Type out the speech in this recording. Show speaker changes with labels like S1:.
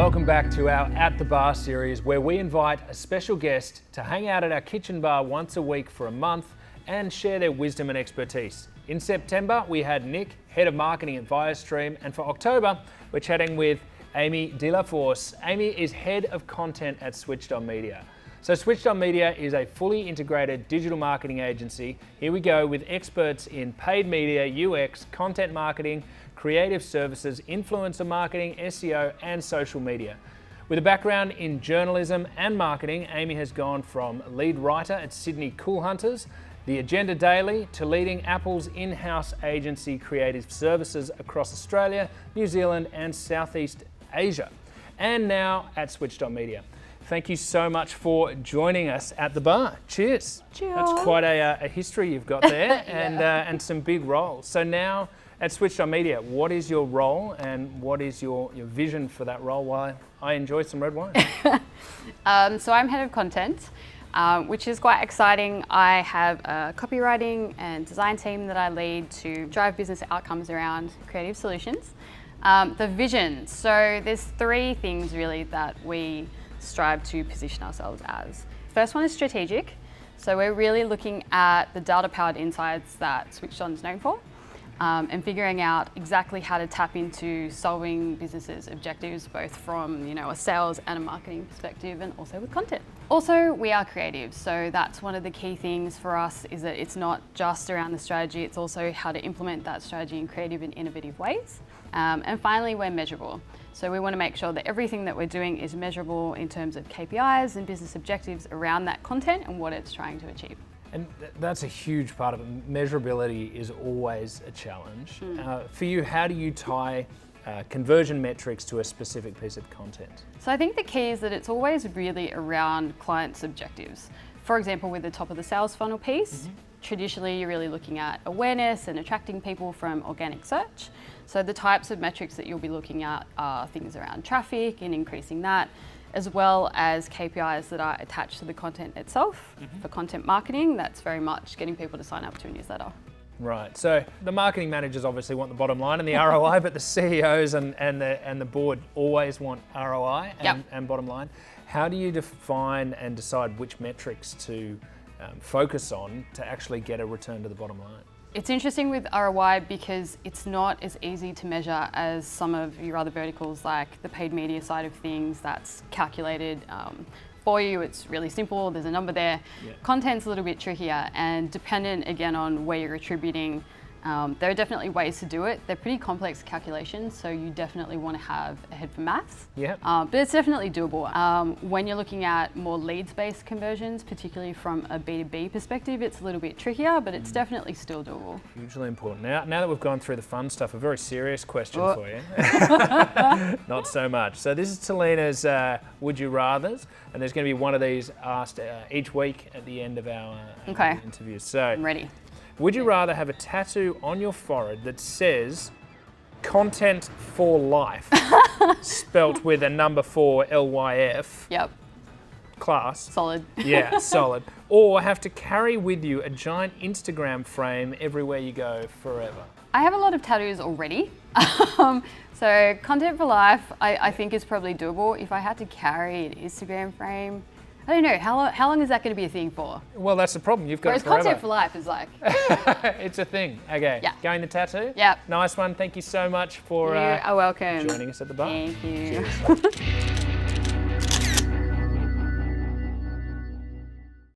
S1: welcome back to our At the Bar series, where we invite a special guest to hang out at our kitchen bar once a week for a month and share their wisdom and expertise. In September, we had Nick, Head of Marketing at ViaStream, and for October, we're chatting with Amy De La Force. Amy is Head of Content at Switched Media. So Switched Media is a fully integrated digital marketing agency. Here we go with experts in paid media, UX, content marketing, creative services, influencer marketing, SEO, and social media. With a background in journalism and marketing, Amy has gone from lead writer at Sydney Cool Hunters, The Agenda Daily, to leading Apple's in-house agency creative services across Australia, New Zealand, and Southeast Asia, and now at Switched Media. Thank you so much for joining us at the bar. Cheers.
S2: Cheers.
S1: That's quite a history you've got there,
S2: Yeah.
S1: and some big roles. So now at Switched Media, what is your role and what is your vision for that role while I enjoy some red wine?
S2: So I'm Head of Content, which is quite exciting. I have a copywriting and design team that I lead to drive business outcomes around creative solutions. The vision. So there's three things really that we strive to position ourselves as. First one is strategic. So we're really looking at the data-powered insights that Switched On is known for, and figuring out exactly how to tap into solving businesses' objectives, both from a sales and a marketing perspective, and also with content. Also, we are creative, so that's one of the key things for us, is that it's not just around the strategy, it's also how to implement that strategy in creative and innovative ways. And finally, we're measurable. So we want to make sure that everything that we're doing is measurable in terms of KPIs and business objectives around that content and what it's trying to achieve.
S1: And that's a huge part of it. Measurability is always a challenge. For you, how do you tie conversion metrics to a specific piece of content?
S2: So I think the key is that it's always really around clients' objectives. For example, with the top of the sales funnel piece, traditionally you're really looking at awareness and attracting people from organic search. So the types of metrics that you'll be looking at are things around traffic and increasing that, as well as KPIs that are attached to the content itself. For content marketing, that's very much getting people to sign up to a newsletter.
S1: Right, so the marketing managers obviously want the bottom line and the ROI, but the CEOs and the board always want ROI and bottom line. How do you define and decide which metrics to focus on to actually get a return to the bottom line?
S2: It's interesting with ROI because it's not as easy to measure as some of your other verticals, like the paid media side of things that's calculated for you. It's really simple, there's a number there. Content's a little bit trickier, and dependent again on where you're attributing. There are definitely ways to do it. They're pretty complex calculations, so you definitely want to have a head for maths. But it's definitely doable. When you're looking at more leads-based conversions, particularly from a B2B perspective, it's a little bit trickier, but it's definitely still doable.
S1: Hugely important. Now that we've gone through the fun stuff, a very serious question for you. Not so much. So this is Talina's Would You Rathers, and there's going to be one of these asked each week at the end of our interviews. So
S2: I'm ready.
S1: Would you rather have a tattoo on your forehead that says "Content for Life," spelt with a number 4 LYF?
S2: Yep.
S1: Class.
S2: Solid.
S1: Yeah, solid. Or have to carry with you a giant Instagram frame everywhere you go forever?
S2: I have a lot of tattoos already. So content for life, I think is probably doable. If I had to carry an Instagram frame, I don't know, how long is that going to be a thing for?
S1: Well, that's the problem. You've got
S2: Whereas
S1: it forever.
S2: content for life is like...
S1: It's a thing. Okay.
S2: Yeah.
S1: Going the tattoo?
S2: Yeah.
S1: Nice one. Thank you so much for
S2: You are welcome.
S1: joining us at the bar.
S2: Thank you.
S1: Cheers.